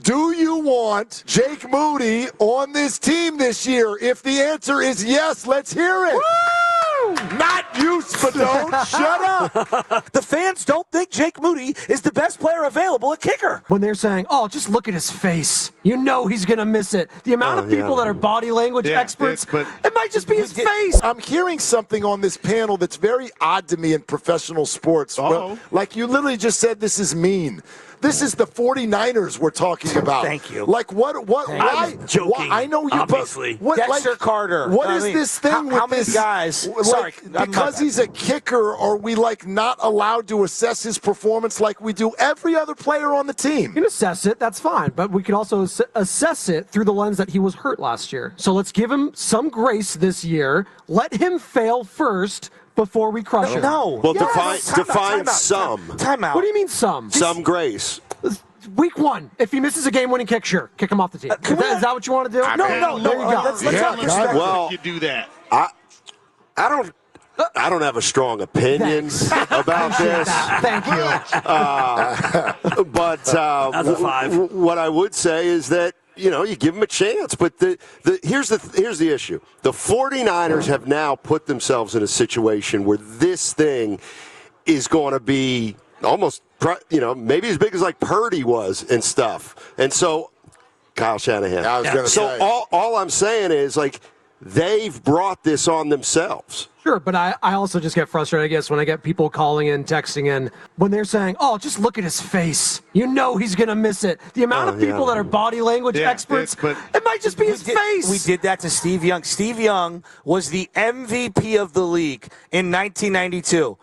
Do you want Jake Moody on this team this year? If the answer is yes, let's hear it. Woo! Not you, Spadone. Shut up. The fans don't think Jake Moody is the best player available at kicker. When they're saying, oh, just look at his face. You know he's going to miss it. The amount of people that are body language experts, it might just be his face. I'm hearing something on this panel that's very odd to me in professional sports. Well, like you literally just said, this is mean. This is the 49ers we're talking about. Thank you. Like, what, why? I'm joking, I know you, obviously. But Dexter Carter. What is this thing with how many this, guys? Like, because he's a kicker, are we, like, not allowed to assess his performance like we do every other player on the team? You can assess it, that's fine. But we can also assess it through the lens that he was hurt last year. So let's give him some grace this year. Let him fail first before we crush him. No. Well, define some. Time out. What do you mean some? Some grace. Week 1, if he misses a game-winning kick, sure, kick him off the team. Is that what you want to do? No. There you go. Let's talk perspective. Well, you do that. I don't have a strong opinion about this. Thank you. But That's a 5. What I would say is that, you know, you give him a chance. But here's the issue. The 49ers have now put themselves in a situation where this thing is going to be almost, you know, maybe as big as like Purdy was and stuff. And so, Kyle Shanahan. I was going to say. So all I'm saying is, like, they've brought this on themselves. Sure, but I also just get frustrated, I guess, when I get people calling in, texting in, when they're saying, oh, just look at his face. You know he's going to miss it. The amount of people that are body language experts, it might just be his face. We did that to Steve Young. Steve Young was the MVP of the league in 1992.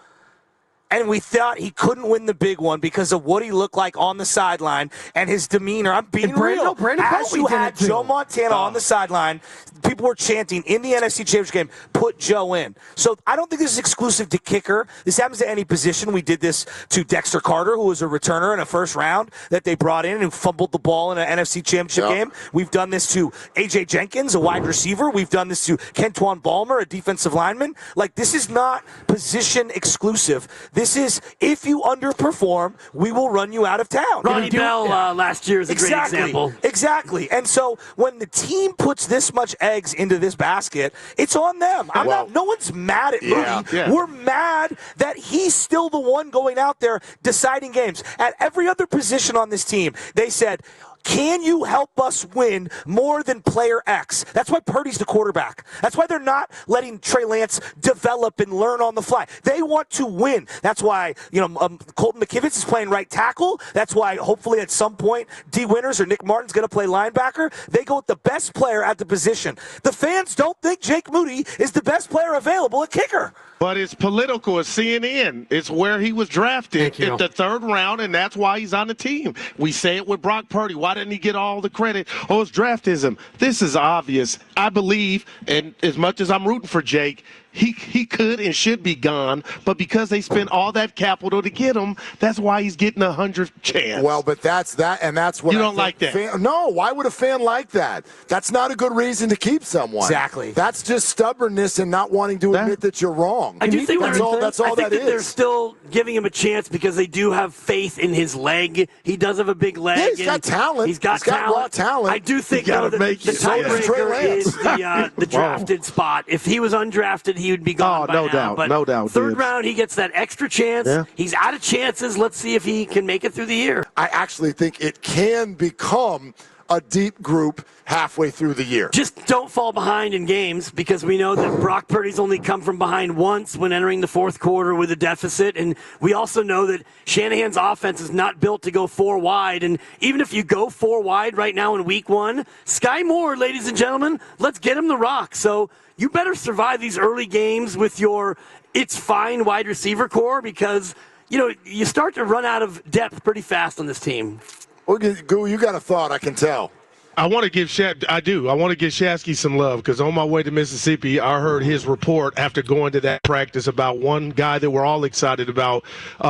And we thought he couldn't win the big one because of what he looked like on the sideline and his demeanor. I'm being real. As you had Joe Montana on the sideline, people were chanting in the NFC Championship game, put Joe in. So I don't think this is exclusive to kicker. This happens to any position. We did this to Dexter Carter, who was a returner in a first round that they brought in and who fumbled the ball in an NFC Championship game. We've done this to A.J. Jenkins, a wide receiver. We've done this to Kentuan Balmer, a defensive lineman. Like, this is not position exclusive. This is, if you underperform, we will run you out of town. Ronnie Bell last year is a great example. Exactly. And so when the team puts this much eggs into this basket, it's on them. No one's mad at Moody. Yeah. We're mad that he's still the one going out there deciding games. At every other position on this team, they said, can you help us win more than player X? That's why Purdy's the quarterback. That's why they're not letting Trey Lance develop and learn on the fly. They want to win. That's why, Colton McKivitz is playing right tackle. That's why hopefully at some point D. Winters or Nick Martin's going to play linebacker. They go with the best player at the position. The fans don't think Jake Moody is the best player available at kicker. But it's political. It's CNN. It's where he was drafted in the 3rd round, and that's why he's on the team. We say it with Brock Purdy. Why didn't he get all the credit? Oh, it's draftism. This is obvious. I believe, and as much as I'm rooting for Jake, he could and should be gone, but because they spent all that capital to get him, that's why he's getting 100th chance. Well, but that's what you don't like that. No, why would a fan like that? That's not a good reason to keep someone. Exactly. That's just stubbornness and not wanting to admit that you're wrong. I do think that's all that is. They're still giving him a chance because they do have faith in his leg. He does have a big leg. Yeah, he's got talent. He's got raw talent. I do think the tiebreaker is the drafted spot. If he was undrafted, he would be gone by now. But no doubt. 3rd round, he gets that extra chance. Yeah. He's out of chances. Let's see if he can make it through the year. I actually think it can become a deep group halfway through the year. Just don't fall behind in games because we know that Brock Purdy's only come from behind once when entering the 4th quarter with a deficit. And we also know that Shanahan's offense is not built to go 4 wide. And even if you go 4 wide right now in week 1, Sky Moore, ladies and gentlemen, let's get him the rock. So you better survive these early games with your it's fine wide receiver core because, you start to run out of depth pretty fast on this team. Well, Goo, you got a thought, I can tell. I want to give Shasky some love because on my way to Mississippi, I heard his report after going to that practice about one guy that we're all excited about,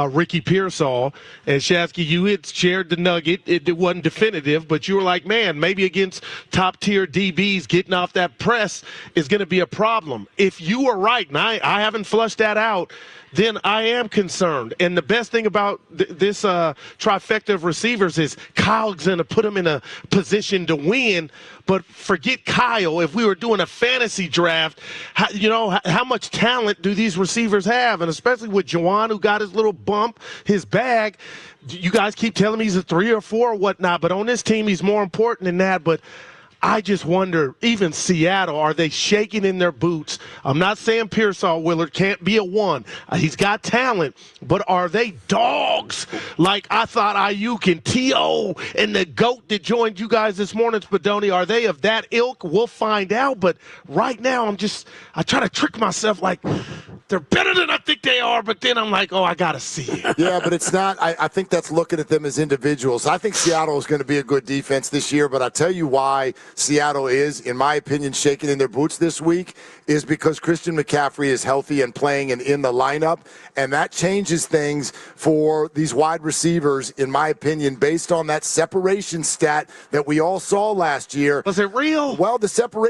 Ricky Pearsall. And Shasky, you had shared the nugget. It wasn't definitive, but you were like, man, maybe against top-tier DBs, getting off that press is going to be a problem. If you were right, and I haven't flushed that out, then I am concerned. And the best thing about this trifecta of receivers is Kyle's going to put them in a position to win. But forget Kyle. If we were doing a fantasy draft, how much talent do these receivers have? And especially with Juwan, who got his little bump, his bag. You guys keep telling me he's a 3 or 4 or whatnot. But on this team, he's more important than that. But I just wonder, even Seattle, are they shaking in their boots? I'm not saying Pearsall, Willard, can't be a 1. He's got talent, but are they dogs? Like I thought Ayuk and T.O. and the GOAT that joined you guys this morning, Spadoni, are they of that ilk? We'll find out, but right now I try to trick myself like they're better than I think they are, but then I'm like, oh, I got to see it. Yeah, but it's not. I think that's looking at them as individuals. I think Seattle is going to be a good defense this year, but I'll tell you why Seattle is, in my opinion, shaking in their boots this week is because Christian McCaffrey is healthy and playing and in the lineup, and that changes things for these wide receivers, in my opinion, based on that separation stat that we all saw last year. Was it real? Well,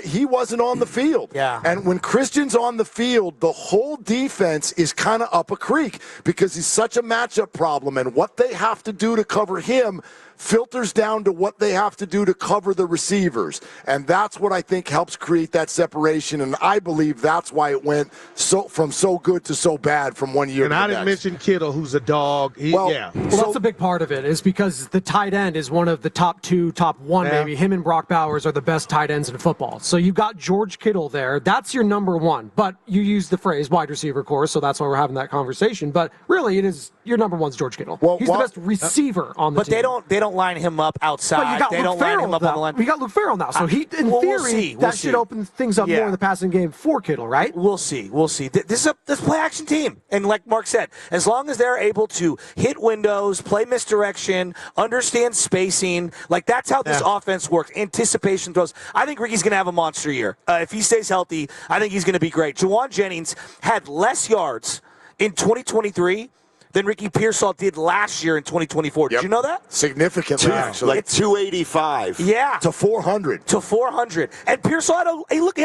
he wasn't on the field. Yeah. And when Christian's on the field, the whole defense is kind of up a creek because he's such a matchup problem, and what they have to do to cover him filters down to what they have to do to cover the receivers. And that's what I think helps create that separation. And I believe that's why it went from so good to so bad from one year to the next. And I didn't mention Kittle, who's a dog. Well, that's a big part of it is because the tight end is one of the top 2, top 1 maybe. Him and Brock Bowers are the best tight ends in football. So you've got George Kittle there. That's your number 1. But you use the phrase wide receiver core, so that's why we're having that conversation. But really, it is your number 1's George Kittle. Well, he's the best receiver on the team. But they don't line him up outside. They don't line him up on the line. We got Luke Farrell now, so in theory, that should open things up more in the passing game for Kittle, right? We'll see. This is a play-action team, and like Mark said, as long as they're able to hit windows, play misdirection, understand spacing, like that's how this offense works. Anticipation throws. I think Ricky's going to have a monster year. If he stays healthy, I think he's going to be great. Juwan Jennings had less yards in 2023 than Ricky Pearsall did last year in 2024. Did you know that? Significantly, actually. Like 285. Yeah. To 400. And Pearsall had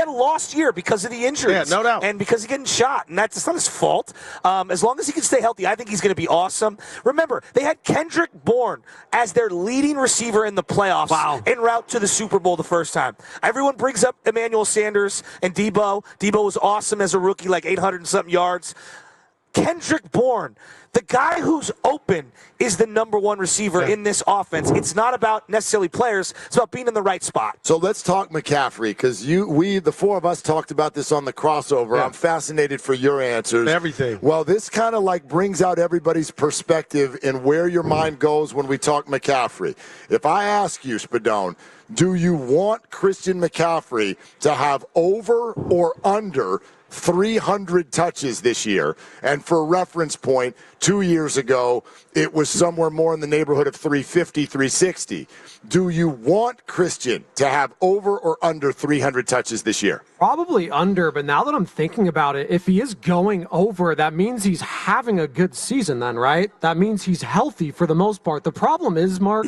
a lost year because of the injuries. Yeah, no doubt. And because he's getting shot. And that's not his fault. As long as he can stay healthy, I think he's going to be awesome. Remember, they had Kendrick Bourne as their leading receiver in the playoffs en route to the Super Bowl the first time. Everyone brings up Emmanuel Sanders and Debo. Debo was awesome as a rookie, like 800 and something yards. Kendrick Bourne, the guy who's open, is the number 1 receiver in this offense. It's not about necessarily players. It's about being in the right spot. So let's talk McCaffrey, because the 4 of us talked about this on the crossover. I'm fascinated for your answers. Everything. Well, this kind of like brings out everybody's perspective and where your mind goes when we talk McCaffrey. If I ask you, Spadone, do you want Christian McCaffrey to have over or under 300 touches this year? And for reference point, 2 years ago, it was somewhere more in the neighborhood of 350, 360. Do you want Christian to have over or under 300 touches this year? Probably under, but now that I'm thinking about it, if he is going over, that means he's having a good season then, right? That means he's healthy for the most part. The problem is, Mark,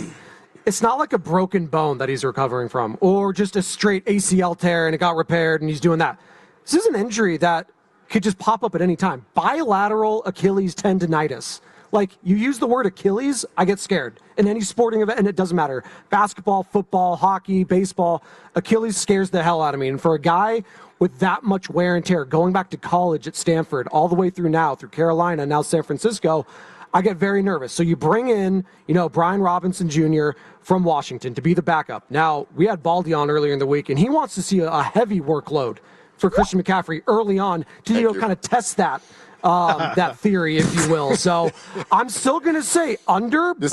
it's not like a broken bone that he's recovering from or just a straight ACL tear and it got repaired and he's doing that. This is an injury that could just pop up at any time. Bilateral Achilles tendonitis. Like, you use the word Achilles, I get scared. In any sporting event, and it doesn't matter. Basketball, football, hockey, baseball, Achilles scares the hell out of me. And for a guy with that much wear and tear, going back to college at Stanford, all the way through now, through Carolina, now San Francisco, I get very nervous. So you bring in, Brian Robinson Jr. from Washington to be the backup. Now, we had Baldy on earlier in the week, and he wants to see a heavy workload for Christian McCaffrey early on to kind of test that theory, if you will. So I'm still going to say under, but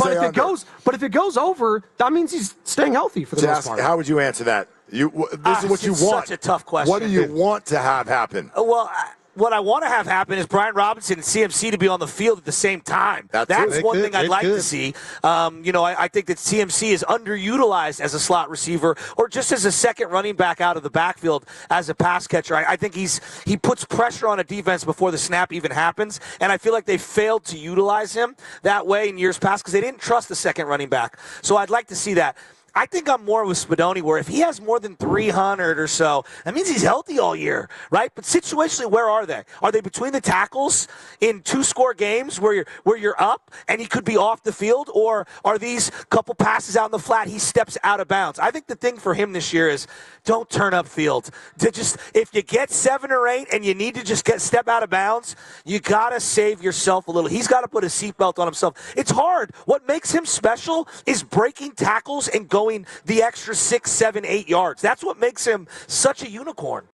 if it goes over, that means he's staying healthy for the most part. How would you answer that? This is what you want. Such a tough question. What do you want to have happen? Well, what I want to have happen is Brian Robinson and CMC to be on the field at the same time. That's one thing I'd like to see. I think that CMC is underutilized as a slot receiver or just as a second running back out of the backfield as a pass catcher. I think he puts pressure on a defense before the snap even happens, and I feel like they failed to utilize him that way in years past because they didn't trust the second running back. So I'd like to see that. I think I'm more with Spadoni, where if he has more than 300 or so, that means he's healthy all year, right? But situationally, where are they? Are they between the tackles in 2-score games where you're up and he could be off the field, or are these couple passes out in the flat, he steps out of bounds? I think the thing for him this year is don't turn up field. If you get 7 or 8 and you need to just step out of bounds, you got to save yourself a little. He's got to put a seatbelt on himself. It's hard. What makes him special is breaking tackles and going the extra 6, 7, 8 yards. That's what makes him such a unicorn.